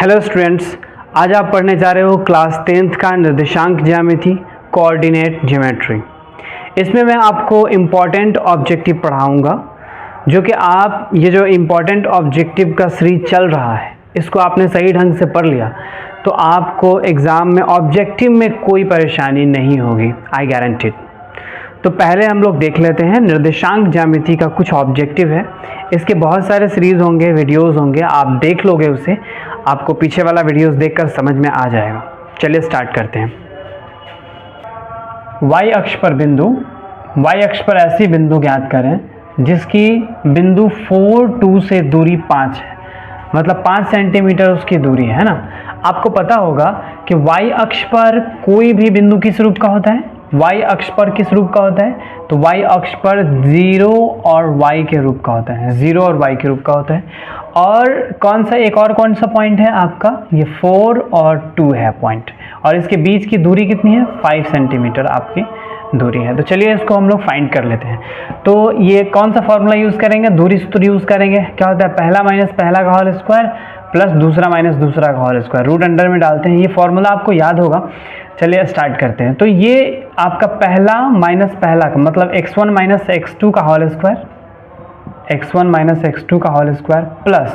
Hello students, आज आप पढ़ने जा रहे हो क्लास 10th का निर्देशांक ज्यामिति कोऑर्डिनेट ज्योमेट्री। इसमें मैं आपको इम्पॉर्टेंट ऑब्जेक्टिव पढ़ाऊंगा, जो कि आप ये जो इम्पॉर्टेंट ऑब्जेक्टिव का सीरीज चल रहा है इसको आपने सही ढंग से पढ़ लिया तो आपको एग्ज़ाम में ऑब्जेक्टिव में कोई परेशानी नहीं होगी, आई गारंटीड। तो पहले हम लोग देख लेते हैं निर्देशांक ज्यामिति का कुछ ऑब्जेक्टिव है। इसके बहुत सारे सीरीज़ होंगे, वीडियोस होंगे, आप देख लोगे उसे, आपको पीछे वाला वीडियोस देखकर समझ में आ जाएगा। चलिए स्टार्ट करते हैं। y अक्ष पर बिंदु, y अक्ष पर ऐसी बिंदु ज्ञात करें जिसकी बिंदु 4, 2 से दूरी 5 है, मतलब 5 सेंटीमीटर उसकी दूरी है ना। आपको पता होगा कि y अक्ष पर कोई भी बिंदु किस रूप का होता है, y अक्ष पर किस रूप का होता है, तो y अक्ष पर 0 और y के रूप का होता है, 0 और y के रूप का होता है। और कौन सा पॉइंट है आपका, ये 4 और 2 है पॉइंट, और इसके बीच की दूरी कितनी है, 5 सेंटीमीटर आपकी दूरी है। तो चलिए इसको हम लोग फाइंड कर लेते हैं। तो ये कौन सा फॉर्मूला यूज़ करेंगे, दूरी सूत्र यूज़ करेंगे। क्या होता है, पहला माइनस पहला का होल स्क्वायर प्लस दूसरा माइनस दूसरा का होल स्क्वायर, रूट अंडर में डालते हैं। ये फॉर्मूला आपको याद होगा। चलिए स्टार्ट करते हैं। तो ये आपका पहला माइनस पहला का मतलब x1 माइनस x2 का whole square, x1 minus x2 का whole square plus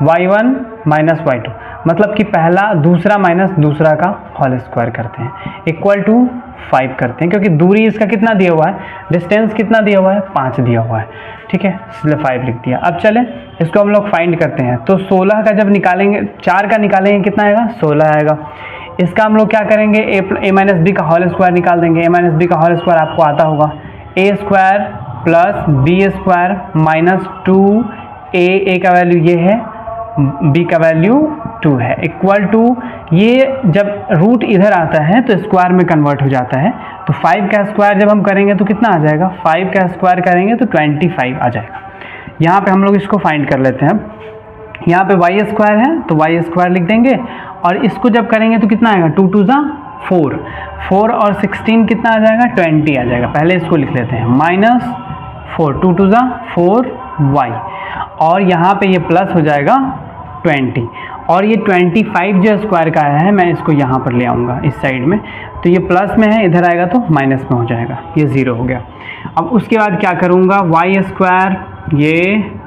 y1 minus y2, मतलब कि पहला दूसरा माइनस दूसरा का होल स्क्वायर करते हैं, इक्वल टू 5 करते हैं, क्योंकि दूरी इसका कितना दिया हुआ है, डिस्टेंस कितना दिया हुआ है, 5 दिया हुआ है, ठीक है, इसलिए 5 लिख दिया। अब चले इसको हम लोग फाइंड करते हैं। तो 16 का जब निकालेंगे, 4 का निकालेंगे कितना आएगा, 16 आएगा। इसका हम लोग क्या करेंगे, a माइनस बी का होल स्क्वायर निकाल देंगे। a माइनस बी का होल स्क्वायर आपको आता होगा, a square plus B square minus 2, a का वैल्यू ये है, b का वैल्यू 2 है, इक्वल टू, ये जब रूट इधर आता है तो स्क्वायर में कन्वर्ट हो जाता है। तो 5 का स्क्वायर जब हम करेंगे तो कितना आ जाएगा, 5 का स्क्वायर करेंगे तो 25 आ जाएगा। यहाँ पे हम लोग इसको फाइंड कर लेते हैं। यहाँ पे y स्क्वायर है तो y स्क्वायर लिख देंगे, और इसको जब करेंगे तो कितना आएगा, 2 2 ज़ा 4, 4 और 16 कितना आ जाएगा, 20 आ जाएगा। पहले इसको लिख लेते हैं, माइनस 4, 2 2 ज़ा 4 y, और यहाँ पे ये प्लस हो जाएगा 20, और ये 25 जो स्क्वायर का आया है मैं इसको यहाँ पर ले आऊँगा इस साइड में, तो ये प्लस में है, इधर आएगा तो माइनस में हो जाएगा, ये 0 हो गया। अब उसके बाद क्या करूँगा, y स्क्वायर ये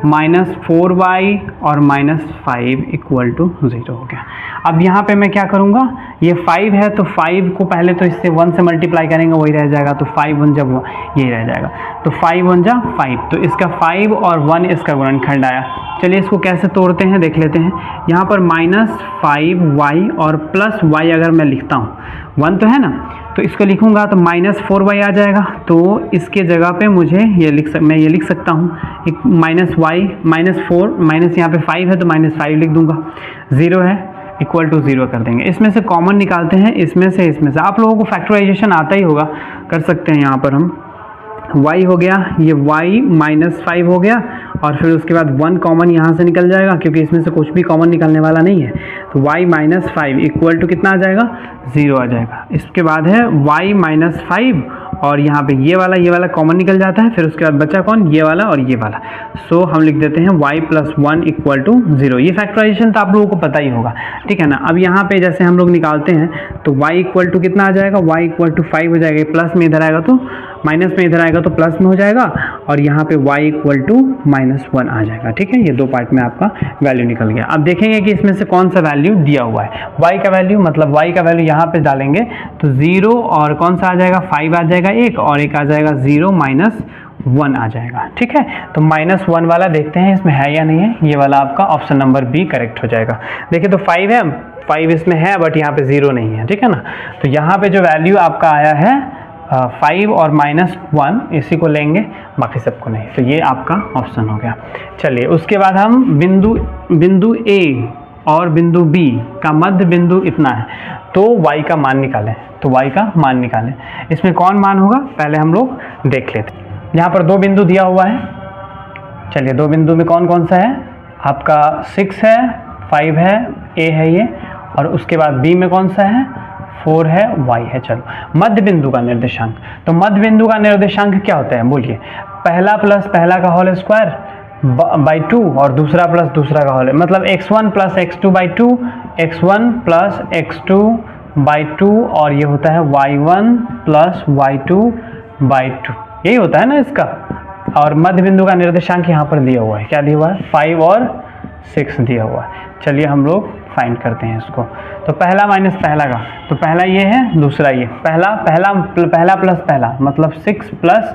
माइनस 4y और माइनस 5 इक्वल टू 0 हो गया। अब यहाँ पे मैं क्या करूँगा, ये 5 है तो 5 को पहले तो इससे 1 से मल्टीप्लाई करेंगे, वही रह जाएगा, तो 5 1 जब यही रह जाएगा, तो 5 1 जा 5, तो इसका 5 और 1 इसका गुणनखंड आया। चलिए इसको कैसे तोड़ते हैं देख लेते हैं। यहाँ पर माइनस 5y और प्लस y अगर मैं लिखता हूँ, 1 तो है ना, तो इसको लिखूंगा तो माइनस 4y आ जाएगा। तो इसके जगह पे मुझे ये मैं ये लिख सकता हूँ, एक माइनस y माइनस 4 माइनस यहाँ पे 5 है तो माइनस 5 लिख दूंगा, 0 है, इक्वल टू 0 कर देंगे। इसमें से कॉमन निकालते हैं, इसमें से आप लोगों को फैक्टराइजेशन आता ही होगा, कर सकते हैं। यहाँ पर हम y हो गया, ये y माइनस 5 हो गया, और फिर उसके बाद 1 कॉमन यहाँ से निकल जाएगा, क्योंकि इसमें से कुछ भी कॉमन निकलने वाला नहीं है। तो y माइनस 5 इक्वल टू कितना आ जाएगा, 0 आ जाएगा। इसके बाद है y माइनस 5, और यहाँ पे ये वाला कॉमन निकल जाता है, फिर उसके बाद बचा कौन, ये वाला और ये वाला। सो हम लिख देते हैं y प्लस 1 इक्वल टू 0। ये फैक्टराइजेशन तो आप लोगों को पता ही होगा, ठीक है ना। अब यहाँ पे जैसे हम लोग निकालते हैं तो y इक्वल टू कितना आ जाएगा, y इक्वल टू 5 हो जाएगा, प्लस में इधर आएगा तो माइनस में इधर आएगा तो प्लस में हो जाएगा, और यहाँ पे y इक्वल टू माइनस 1 आ जाएगा, ठीक है। ये दो पार्ट में आपका वैल्यू निकल गया। अब देखेंगे कि इसमें से कौन सा वैल्यू दिया हुआ है, y का वैल्यू, मतलब y का वैल्यू यहाँ पे डालेंगे तो 0 और कौन सा आ जाएगा, 5 आ जाएगा एक, और एक आ जाएगा 0 माइनस 1 आ जाएगा, ठीक है। तो माइनस 1 वाला देखते हैं इसमें है या नहीं है, ये वाला आपका ऑप्शन नंबर बी करेक्ट हो जाएगा। देखिए तो 5 है, 5 इसमें है, बट यहाँ पे 0 नहीं है, ठीक है ना। तो यहाँ पे जो वैल्यू आपका आया है 5 और माइनस 1, इसी को लेंगे, बाकी सबको नहीं। तो ये आपका ऑप्शन हो गया। चलिए उसके बाद हम बिंदु A और बिंदु B का मध्य बिंदु इतना है, तो y का मान निकालें। तो y का मान निकालें, इसमें कौन मान होगा पहले हम लोग देख लेते हैं। यहाँ पर 2 बिंदु दिया हुआ है। चलिए 2 बिंदु में कौन कौन सा है, आपका 6 है, 5 है, A है ये, और उसके बाद B में कौन सा है, 4 है, y है। चलो मध्य बिंदु का निर्देशांक, तो मध्य बिंदु का निर्देशांक क्या होता है बोलिए, पहला प्लस पहला का होल स्क्वायर बाई 2 और दूसरा प्लस दूसरा का होल, मतलब x1 plus x2 by 2, x1 plus x2 by 2 और ये होता है y1 प्लस y2 बाई 2, यही होता है ना इसका। और मध्य बिंदु का निर्देशांक यहाँ पर दिया हुआ है, क्या दिया हुआ है, 5 और 6 दिया हुआ है। चलिए हम लोग फाइंड करते हैं इसको। तो पहला माइनस पहला का, तो पहला ये है, दूसरा ये, पहला प्लस पहला मतलब 6 प्लस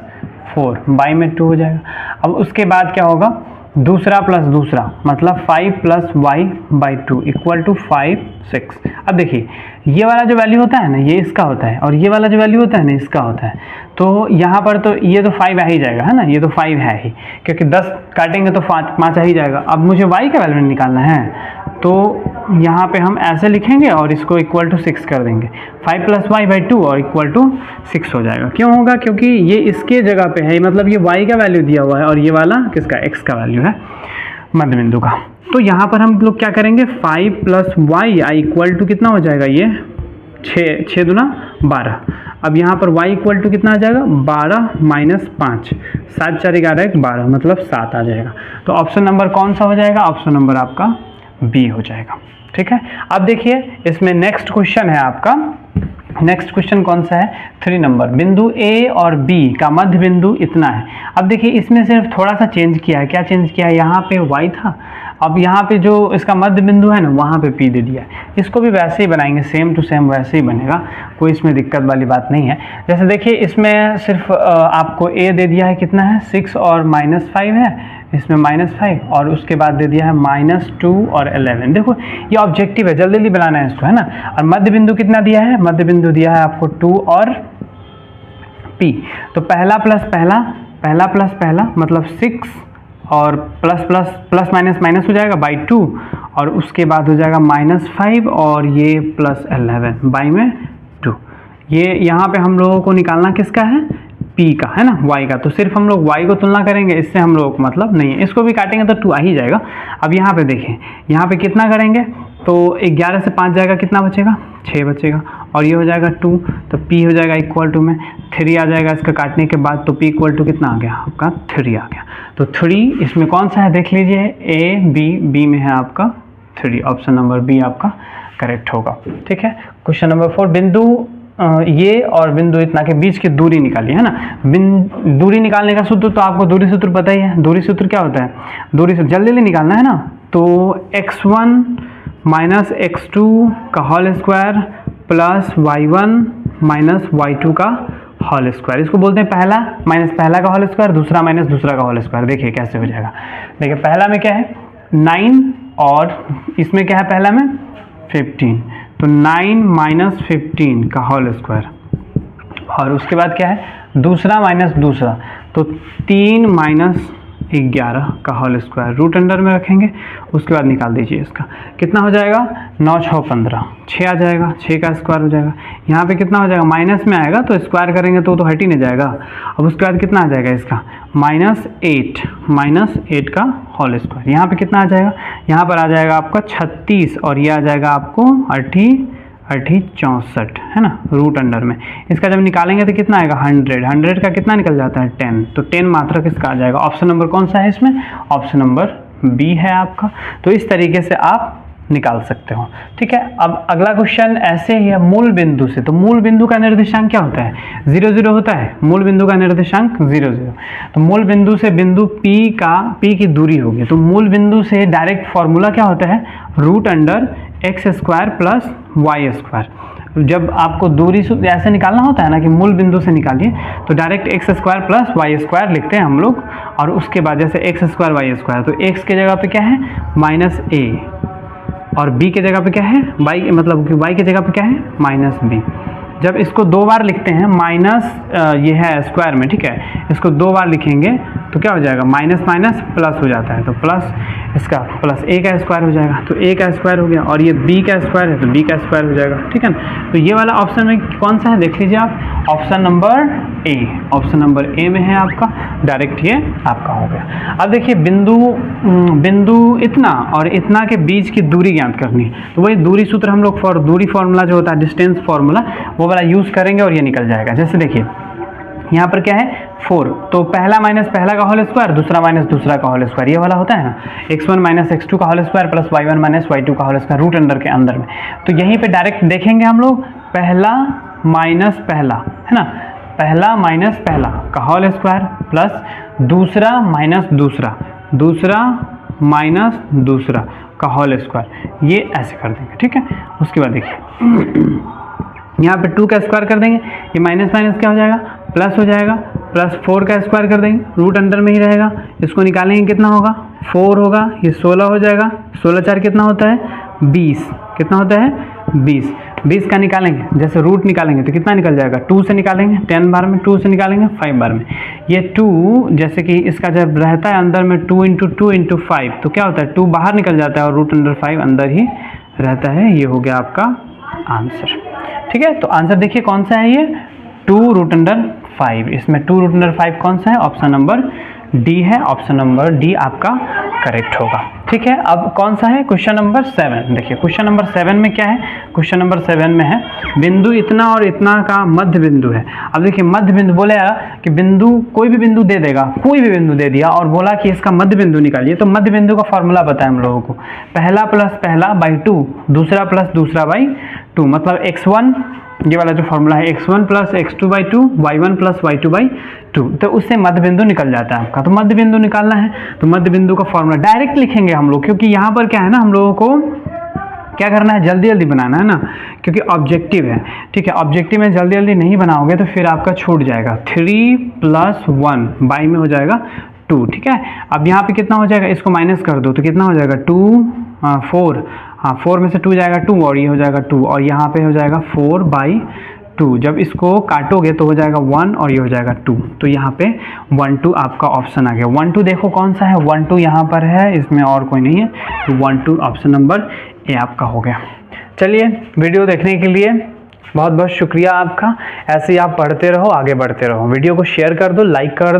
4 बाई में 2 हो जाएगा। अब उसके बाद क्या होगा, दूसरा प्लस दूसरा मतलब 5 plus Y by 2 equal to 5 6। अब देखिए ये वाला जो वैल्यू होता है ना ये इसका होता है, और ये वाला जो वैल्यू होता है ना इसका होता है। तो यहाँ पर तो ये तो 5 आ ही जाएगा, है ना, ये तो 5 है ही, क्योंकि 10 काटेंगे तो 5 आ ही जाएगा। अब मुझे y का वैल्यू निकालना है, तो यहाँ पे हम ऐसे लिखेंगे और इसको इक्वल टू 6 कर देंगे, 5 प्लस वाई बाई 2 और इक्वल टू 6 हो जाएगा। क्यों होगा, क्योंकि ये इसके जगह पे है, मतलब ये y का वैल्यू दिया हुआ है और ये वाला किसका, x का वैल्यू है मध्य बिंदु का। तो यहाँ पर हम लोग क्या करेंगे, 5 प्लस वाई इक्वल टू कितना हो जाएगा, ये 6 दूना 12। अब यहाँ पर y इक्वल टू कितना आ जाएगा, 12 माइनस 5, 7 4 11 12 मतलब 7 आ जाएगा। तो ऑप्शन नंबर कौन सा हो जाएगा, ऑप्शन नंबर आपका बी हो जाएगा। ठीक है, अब देखिए इसमें नेक्स्ट क्वेश्चन है आपका, नेक्स्ट क्वेश्चन कौन सा है, 3 नंबर, बिंदु ए और बी का मध्य बिंदु इतना है। अब देखिए इसमें सिर्फ थोड़ा सा चेंज किया है, क्या चेंज किया है, यहाँ पे y था, अब यहाँ पे जो इसका मध्य बिंदु है ना वहाँ पे p दे दिया है। इसको भी वैसे ही बनाएंगे, सेम टू सेम वैसे ही बनेगा, कोई इसमें दिक्कत वाली बात नहीं है। जैसे देखिए इसमें सिर्फ आपको a दे दिया है, कितना है 6 और -5 है, इसमें -5 और उसके बाद दे दिया है -2 और 11। देखो ये ऑब्जेक्टिव है, जल्दी जल्दी बनाना है इसको, है ना। और मध्य बिंदु कितना दिया है, मध्य बिंदु दिया है आपको 2 और p। तो पहला प्लस पहला मतलब 6 और प्लस माइनस हो जाएगा बाई 2 और उसके बाद हो जाएगा -5 और ये प्लस 11 बाई में 2। ये यहाँ पे हम लोगों को निकालना किसका है, p का, है ना, y का। तो सिर्फ हम लोग y को तुलना करेंगे, इससे हम लोग मतलब नहीं है, इसको भी काटेंगे तो 2 आ ही जाएगा। अब यहाँ पे देखें, यहाँ पे कितना करेंगे, तो 11 से 5 जाएगा, कितना बचेगा, 6 बचेगा और ये हो जाएगा 2, तो p हो जाएगा इक्वल टू में 3 आ जाएगा इसका काटने के बाद, तो p इक्वल टू कितना आ गया आपका 3 आ गया। तो 3 इसमें कौन सा है देख लीजिए, a b में है आपका 3, ऑप्शन नंबर बी आपका करेक्ट होगा। ठीक है, क्वेश्चन नंबर 4, बिंदु ये और बिंदु इतना के बीच की दूरी निकालिए, है ना। दूरी निकालने का सूत्र तो आपको दूरी सूत्र पता ही है। दूरी सूत्र क्या होता है, दूरी सूत्र जल्दी जल्दी निकालना है ना। तो x1 माइनस x2 का whole square plus y1 minus y2 का होल स्क्वायर, इसको बोलते हैं पहला माइनस पहला का होल स्क्वायर, दूसरा माइनस दूसरा का होल स्क्वायर। देखिए कैसे हो जाएगा, देखिए पहला में क्या है 9 और इसमें क्या है पहला में 15, तो 9 माइनस 15 का होल स्क्वायर और उसके बाद क्या है दूसरा माइनस दूसरा, तो 3 माइनस 11 का होल स्क्वायर, रूट अंडर में रखेंगे, उसके बाद निकाल दीजिए इसका, कितना हो जाएगा 9 6 15, 6 आ जाएगा, 6 का स्क्वायर हो जाएगा। यहाँ पे कितना हो जाएगा, माइनस में आएगा तो स्क्वायर करेंगे तो हट ही नहीं जाएगा। अब उसके बाद कितना आ जाएगा इसका -8 का होल स्क्वायर, यहाँ पे कितना आ जाएगा, यहाँ पर आ जाएगा आपका 36 और ये आ जाएगा आपको 64, है ना, रूट अंडर में। इसका जब निकालेंगे तो कितना आएगा 100 का कितना निकल जाता है 10, तो 10 मात्रक इसका आ जाएगा। ऑप्शन नंबर कौन सा है इसमें, ऑप्शन नंबर बी है आपका। तो इस तरीके से आप निकाल सकते हो। ठीक है, अब अगला क्वेश्चन ऐसे ही है, मूल बिंदु से। तो मूल बिंदु का निर्देशांक क्या होता है, 0 0 होता है, मूल बिंदु का निर्देशांक 0 0। तो मूल बिंदु से बिंदु P की दूरी होगी, तो मूल बिंदु से डायरेक्ट फॉर्मूला क्या होता है, root under x square plus Y square. जब आपको दूरी ऐसे निकालना होता है ना कि मूल बिंदु से निकालिए, तो direct x square plus Y square लिखते हैं हम लोग, और उसके बाद जैसे x स्क्वायर वाई स्क्वायर, तो x के जगह पे क्या है -a और b के जगह पे क्या है y, मतलब कि y के जगह पे क्या है -b। जब इसको 2 बार लिखते हैं माइनस ये है स्क्वायर में, ठीक है, इसको 2 बार लिखेंगे तो क्या हो जाएगा माइनस माइनस प्लस हो जाता है, तो प्लस इसका प्लस a का स्क्वायर हो जाएगा, तो a का स्क्वायर हो गया, और ये b का स्क्वायर है तो b का स्क्वायर हो जाएगा। ठीक है ना, तो ये वाला ऑप्शन में कौन सा है देख लीजिए आप, option number A, option number A में है आपका, डायरेक्ट ये आपका हो गया। अब देखिए बिंदु इतना और इतना के बीच की दूरी ज्ञात करनी है, तो वही दूरी सूत्र हम लोग दूरी फॉर्मूला जो होता है डिस्टेंस फॉर्मूला, वो वाला यूज़ करेंगे और ये निकल जाएगा। जैसे देखिए यहाँ पर क्या है 4, तो पहला माइनस पहला का होल स्क्वायर, दूसरा माइनस दूसरा का होल स्क्वायर, ये वाला होता है ना, x1 माइनस x2 का whole square plus y1 minus y2 का होल स्क्वायर रूट अंडर के अंदर में। तो यहीं पे डायरेक्ट देखेंगे हम लोग, पहला माइनस पहला है ना, पहला माइनस पहला का होल स्क्वायर प्लस दूसरा माइनस दूसरा, दूसरा माइनस दूसरा का होल स्क्वायर, ये ऐसे कर देंगे, ठीक है। उसके बाद देखिए यहाँ पे 2 का स्क्वायर कर देंगे, ये माइनस माइनस क्या हो जाएगा, प्लस हो जाएगा, प्लस 4 का स्क्वायर कर देंगे, रूट अंडर में ही रहेगा, इसको निकालेंगे कितना होगा, 4 होगा, ये 16 हो जाएगा, 16 4 कितना होता है 20, कितना होता है 20, 20 का निकालेंगे, जैसे रूट निकालेंगे तो कितना निकल जाएगा, 2 से निकालेंगे 10 बार में, 2 से निकालेंगे 5 बार में, ये 2 जैसे कि इसका जब रहता है अंदर में 2 इंटू 2 इंटू 5, तो क्या होता है 2 बाहर निकल जाता है और रूट अंडर 5 अंदर ही रहता है, ये हो गया आपका आंसर, ठीक है। तो आंसर देखिए कौन सा है, ये 2 रूट अंडर 5, इसमें 2 रूट अंडर 5 कौन सा है, ऑप्शन नंबर डी है, ऑप्शन नंबर डी आपका करेक्ट होगा, ठीक है। अब कौन सा है, क्वेश्चन नंबर 7, देखिए क्वेश्चन नंबर 7 में क्या है, क्वेश्चन नंबर 7 में है बिंदु इतना और इतना का मध्य बिंदु है। अब देखिए मध्य बिंदु बोले कि बिंदु कोई भी बिंदु दे देगा, कोई भी बिंदु दे दिया और बोला कि इसका मध्य बिंदु निकालिए, तो मध्य बिंदु का फॉर्मूला बताया हम लोगों को, पहला प्लस पहला बाई 2, दूसरा प्लस दूसरा बाई 2, मतलब x1 ये वाला जो फॉर्मूला है x1 plus x2 by 2, y1 plus y2 by 2, तो उससे मध्य बिंदु निकल जाता है आपका। तो मध्य बिंदु निकालना है तो मध्य बिंदु का फॉर्मूला डायरेक्ट लिखेंगे हम लोग, क्योंकि यहाँ पर क्या है ना, हम लोगों को क्या करना है, जल्दी जल्दी बनाना है ना, क्योंकि ऑब्जेक्टिव है, ठीक है। ऑब्जेक्टिव में जल्दी जल्दी नहीं बनाओगे तो फिर आपका छूट जाएगा, 3 प्लस 1 बाई में हो जाएगा 2, ठीक है। अब यहाँ पे कितना हो जाएगा, इसको माइनस कर दो तो कितना हो जाएगा 2 4, हाँ 4 में से 2 जाएगा 2 और ये हो जाएगा 2 और यहाँ पे हो जाएगा 4 बाई 2, जब इसको काटोगे तो हो जाएगा 1 और ये हो जाएगा 2, तो यहाँ पे 1 2 आपका ऑप्शन आ गया। 1 2 देखो कौन सा है, 1 2 यहाँ पर है, इसमें और कोई नहीं है, तो 1 2 ऑप्शन नंबर ए आपका हो गया। चलिए वीडियो देखने के लिए बहुत बहुत शुक्रिया आपका, ऐसे ही आप पढ़ते रहो, आगे बढ़ते रहो, वीडियो को शेयर कर दो, लाइक कर दो।